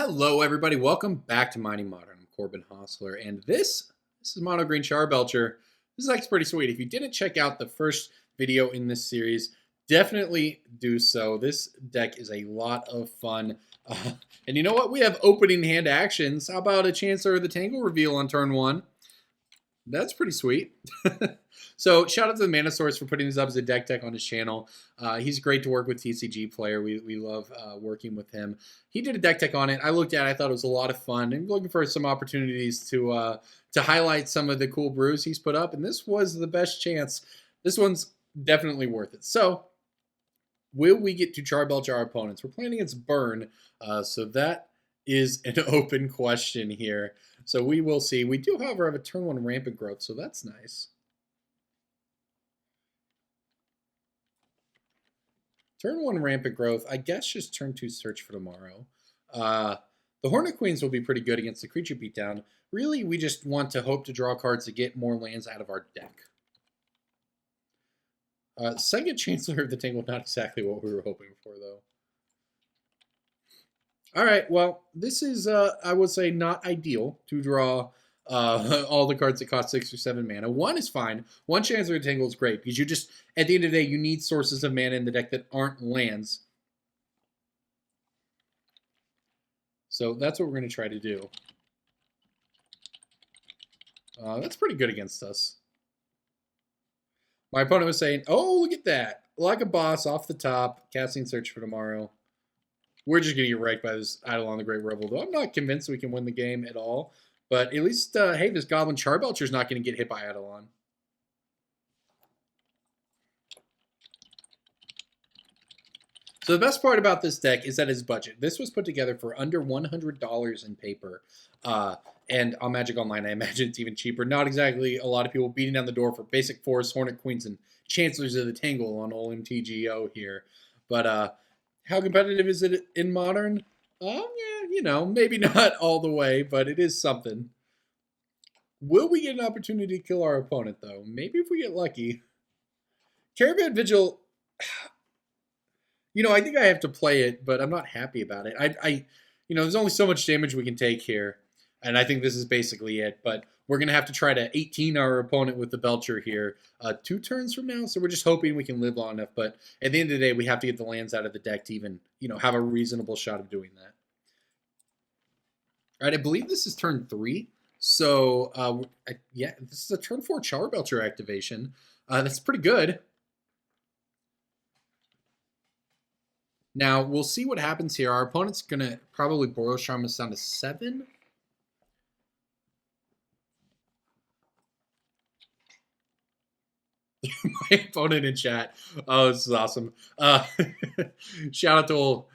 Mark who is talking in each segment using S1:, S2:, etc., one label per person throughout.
S1: Hello, everybody. Welcome back to Mighty Modern. I'm Corbin Hostler, and this is Mono Green Charbelcher. This is actually pretty sweet. If you didn't check out the first video in this series, definitely do so. This deck is a lot of fun. And you know what? We have opening hand actions. How about a Chancellor of the Tangle reveal on turn one? That's pretty sweet. So shout out to the Mana Source for putting this up as a deck on his channel. He's great to work with TCGplayer. We love working with him. He did a deck on it. I looked at it. I thought it was a lot of fun. And looking for some opportunities to highlight some of the cool brews he's put up. And this was the best chance. This one's definitely worth it. So will we get to Charbelcher our opponents? We're playing against Burn. So that is an open question here. So we will see. We do, however, have a turn one Rampant Growth, so that's nice. Turn one Rampant Growth, I guess just turn two Search for Tomorrow. The Hornet Queens will be pretty good against the creature beatdown. Really, we just want to hope to draw cards to get more lands out of our deck. Second Chancellor of the Tangle, not exactly what we were hoping for, though. All right, well, this is, I would say, not ideal to draw all the cards that cost 6 or 7 mana. One is fine. One Chancellor of the Tangle is great because you just, at the end of the day, you need sources of mana in the deck that aren't lands. So that's what we're going to try to do. That's pretty good against us. My opponent was saying, oh, look at that. Like a boss off the top, casting Search for Tomorrow. We're just going to get wrecked by this Eidolon the Great Rebel, though I'm not convinced we can win the game at all. But at least, hey, this Goblin Charbelcher is not going to get hit by Eidolon. So the best part about this deck is that its budget. This was put together for under $100 in paper. And on Magic Online, I imagine it's even cheaper. Not exactly a lot of people beating down the door for basic Forest, Hornet Queens, and Chancellors of the Tangle on old MTGO here. But how competitive is it in Modern? Yeah, you know, maybe not all the way, but it is something. Will we get an opportunity to kill our opponent, though? Maybe if we get lucky. Caravan Vigil, you know, I think I have to play it, but I'm not happy about it. You know, there's only so much damage we can take here, and I think this is basically it, but we're going to have to try to 18 our opponent with the Belcher here 2 turns from now, so we're just hoping we can live long enough, but at the end of the day, we have to get the lands out of the deck to even, you know, have a reasonable shot of doing that. All right, I believe this is turn 3, so yeah, this is a turn 4 Charbelcher activation. That's pretty good. Now, we'll see what happens here. Our opponent's going to probably Boros Charm us down to 7. My opponent in chat. Oh, this is awesome. Shout out to old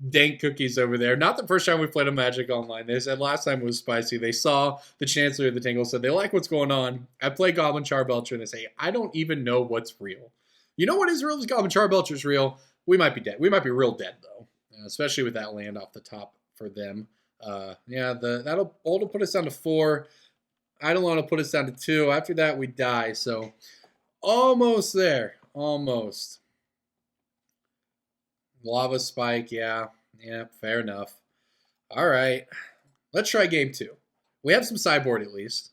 S1: Dank Cookies over there. Not the first time we played a Magic Online. They said last time was spicy. They saw the Chancellor of the Tangle, said they like what's going on. I play Goblin Charbelcher, and they say, I don't even know what's real. You know what is real? Is Goblin Charbelcher's real. We might be dead. We might be real dead, though, especially with that land off the top for them. Yeah, that'll put us down to 4. Eidolon will put us down to 2. After that, we die, so almost there. Almost. Lava Spike, yeah, fair enough. All right, let's try game 2. We have some sideboard at least.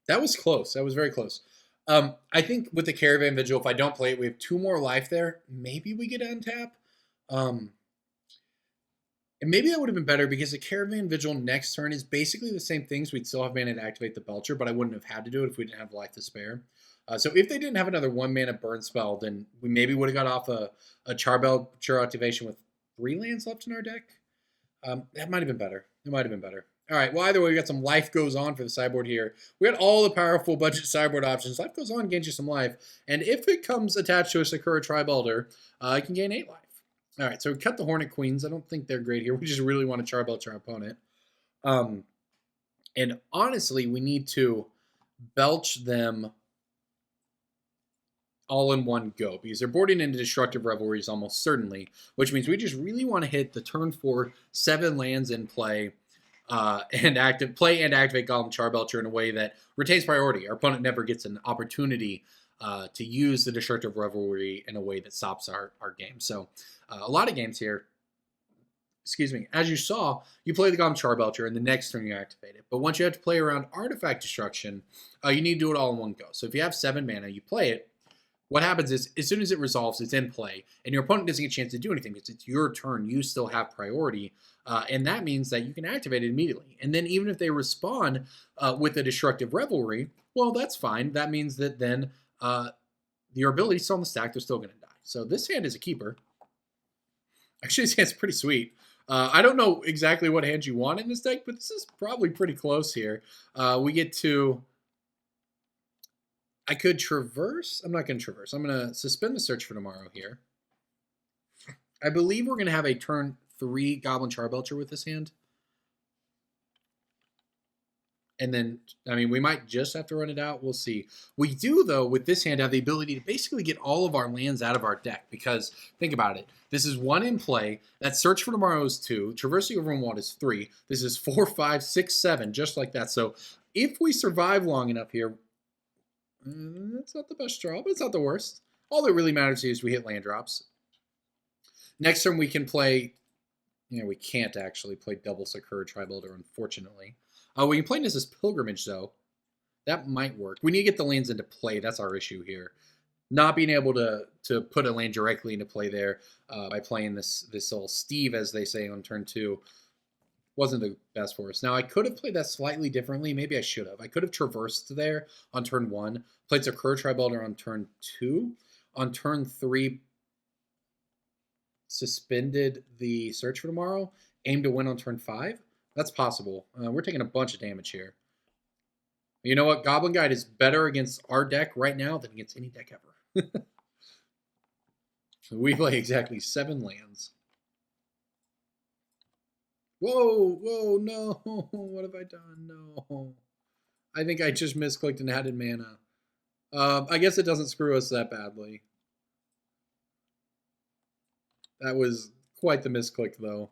S1: That was close. That was very close. I think with the Caravan Vigil, if I don't play it, we have 2 more life there. Maybe we get untap. And maybe that would have been better because the Caravan Vigil next turn is basically the same things. We'd still have mana to activate the Belcher, but I wouldn't have had to do it if we didn't have life to spare. So if they didn't have another 1 mana burn spell, then we maybe would have got off a Charbelcher activation with 3 lands left in our deck. That might have been better. It might have been better. All right, well, either way, we got some life goes on for the sideboard here. We got all the powerful budget sideboard options. Life goes on, gains you some life. And if it comes attached to a Sakura Tribe Elder, it can gain 8 life. All right, so we cut the Hornet Queens. I don't think they're great here. We just really want to Charbelcher our opponent. And honestly, we need to belch them all in one go because they're boarding into Destructive Revelries almost certainly, which means we just really want to hit the turn 4 7 lands in play and activate Goblin Charbelcher in a way that retains priority. Our opponent never gets an opportunity to use the Destructive Revelry in a way that stops our game. So a lot of games here excuse me, as you saw, you play the Goblin Charbelcher, and the next turn you activate it. But once you have to play around artifact destruction, you need to do it all in one go. So if you have 7 mana, you play it. What happens is, as soon as it resolves, it's in play, and your opponent doesn't get a chance to do anything because it's your turn. You still have priority, and that means that you can activate it immediately. And then even if they respond with a Destructive Revelry, well, that's fine. That means that then your ability is still on the stack. They're still going to die. So this hand is a keeper. Actually, this hand's pretty sweet. I don't know exactly what hand you want in this deck, but this is probably pretty close here. We get to... I could traverse. I'm not going to traverse. I'm going to suspend the search for tomorrow here. I believe we're going to have a turn 3 Goblin Charbelcher with this hand. And then, I mean, we might just have to run it out. We'll see. We do, though, with this hand, have the ability to basically get all of our lands out of our deck. Because, think about it. This is 1 in play. That Search for Tomorrow is 2. Traversing Overwhelmed is 3. This is 4, 5, 6, 7, just like that. So, if we survive long enough here, that's not the best draw, but it's not the worst. All that really matters is we hit land drops. Next turn, we can play... we can't actually play double Sakura Tri-Builder, unfortunately. We can play this as Pilgrimage, though. That might work. We need to get the lands into play. That's our issue here. Not being able to put a land directly into play there by playing this little Steve, as they say, on turn 2, wasn't the best for us. Now, I could have played that slightly differently. Maybe I should have. I could have traversed there on turn 1, played Sakura Tri-Builder on turn 2. On turn 3, suspended the Search for Tomorrow, aimed to win on turn 5. That's possible. We're taking a bunch of damage here. You know what? Goblin Guide is better against our deck right now than against any deck ever. We play exactly 7 lands. Whoa, whoa, no. What have I done? No. I think I just misclicked and added mana. I guess it doesn't screw us that badly. That was quite the misclick, though.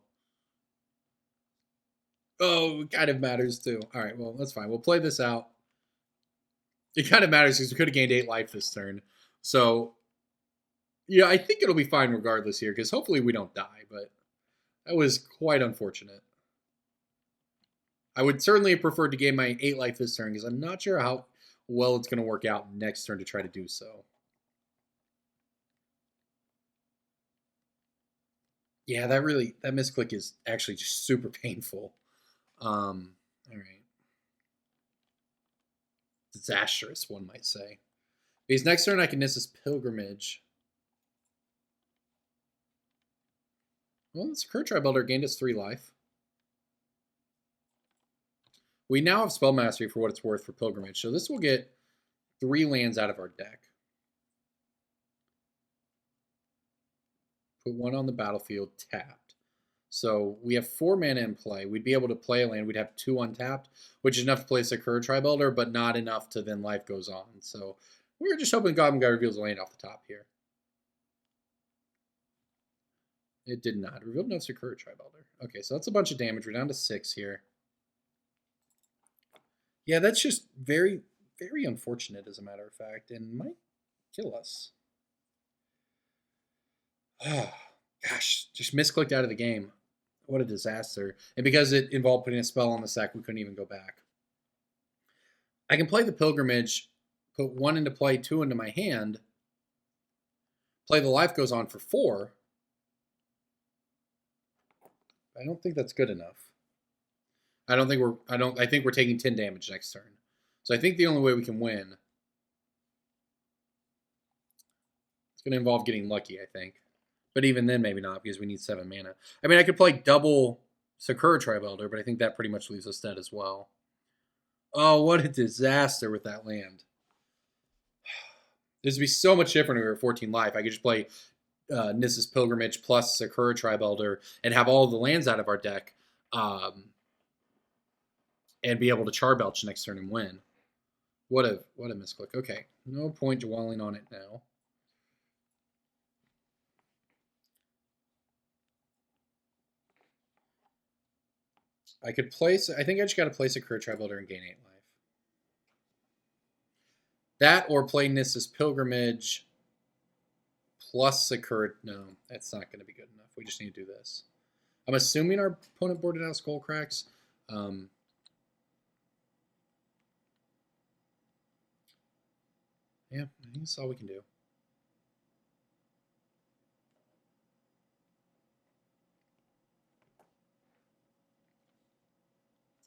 S1: Oh, it kind of matters, too. All right, well, that's fine. We'll play this out. It kind of matters because we could have gained 8 life this turn. So, yeah, I think it'll be fine regardless here because hopefully we don't die, but that was quite unfortunate. I would certainly have preferred to gain my 8 life this turn because I'm not sure how well it's going to work out next turn to try to do so. Yeah, that misclick is actually just super painful. All right. Disastrous, one might say. Because next turn I can miss this Pilgrimage. Well, this Sakura Tri-Builder gained us 3 life. We now have Spell Mastery for what it's worth for Pilgrimage, so this will get 3 lands out of our deck. Put 1 on the battlefield, tapped. So we have 4 mana in play. We'd be able to play a land. We'd have 2 untapped, which is enough to play Sakura Tri-Builder, but not enough to then life goes on. So we're just hoping Goblin Guy reveals a land off the top here. It did not. It revealed no Sakura Tri-Builder. Okay, so that's a bunch of damage. We're down to 6 here. Yeah, that's just very, very unfortunate, as a matter of fact, and might kill us. Oh, gosh, just misclicked out of the game. What a disaster. And because it involved putting a spell on the stack, we couldn't even go back. I can play the Pilgrimage, put 1 into play, 2 into my hand, play the life goes on for 4. I don't think that's good enough. I think we're taking 10 damage next turn. So I think the only way we can win, it's going to involve getting lucky, I think. But even then, maybe not, because we need 7 mana. I mean, I could play double Sakura Tri-Builder, but I think that pretty much leaves us dead as well. Oh, what a disaster with that land. This would be so much different if we were at 14 life. I could just play Nissa's Pilgrimage plus Sakura Tri-Builder and have all the lands out of our deck and be able to Charbelch next turn and win. What a misclick. Okay, no point dwelling on it now. I could place... I think I just got to place a Sakura Tri-Builder and gain 8 life. That or play Nissa's Pilgrimage plus Sakura... No, that's not going to be good enough. We just need to do this. I'm assuming our opponent boarded out Skull Cracks. Yeah, I think that's all we can do.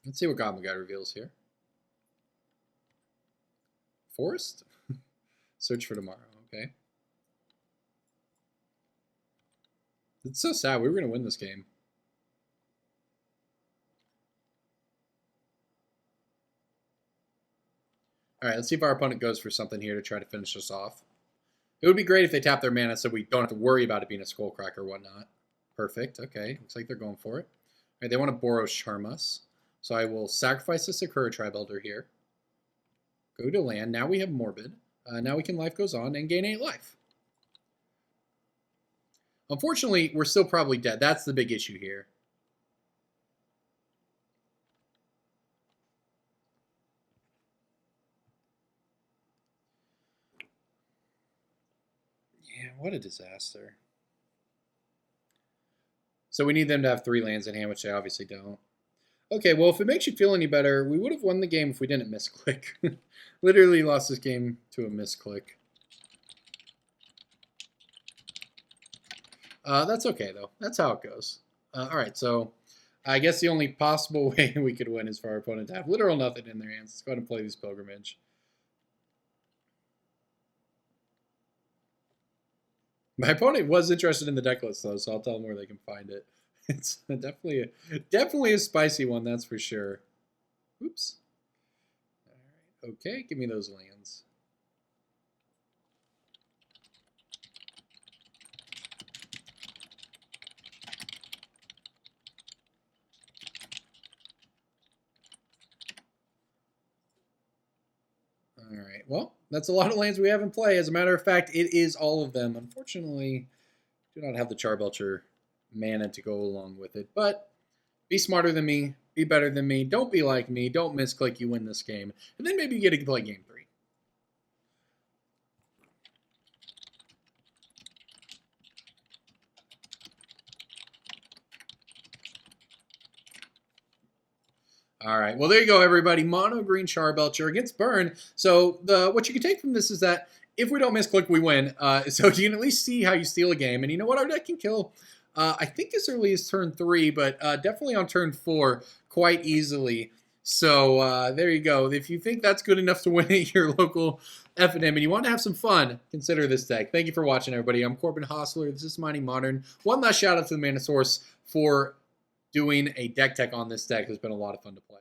S1: Let's see what Goblin Guide reveals here. Forest? Search for tomorrow, okay. It's so sad. We were going to win this game. All right, let's see if our opponent goes for something here to try to finish us off. It would be great if they tap their mana so we don't have to worry about it being a Skullcrack or whatnot. Perfect. Okay, looks like they're going for it. All right, they want to Boros Charm us. So I will sacrifice the Sakura Tribe Elder here. Go to land. Now we have Morbid. Now we can Life Goes On and gain 8 life. Unfortunately, we're still probably dead. That's the big issue here. Yeah, what a disaster. So we need them to have 3 lands in hand, which they obviously don't. Okay, well, if it makes you feel any better, we would have won the game if we didn't misclick. Literally lost this game to a misclick. That's okay, though. That's how it goes. All right, so I guess the only possible way we could win is for our opponent to have literal nothing in their hands. Let's go ahead and play this Pilgrimage. My opponent was interested in the deck list, though, so I'll tell them where they can find it. It's definitely a spicy one, that's for sure. Oops. All right. Okay, give me those lands. All right. Well, that's a lot of lands we have in play. As a matter of fact, it is all of them. Unfortunately, do not have the Charbelcher mana to go along with it. But be smarter than me. Be better than me. Don't be like me. Don't misclick. You win this game. And then maybe you get to play game 3. All right. Well, there you go, everybody. Mono Green Charbelcher against Burn. So what you can take from this is that if we don't misclick, we win. So you can at least see how you steal a game. And you know what? Our deck can kill, I think as early as turn 3, but definitely on turn 4 quite easily. So there you go. If you think that's good enough to win at your local F&M and you want to have some fun, consider this deck. Thank you for watching, everybody. I'm Corbin Hostler. This is Mining Modern. One last shout out to the Mana Source for doing a deck tech on this deck. It's been a lot of fun to play.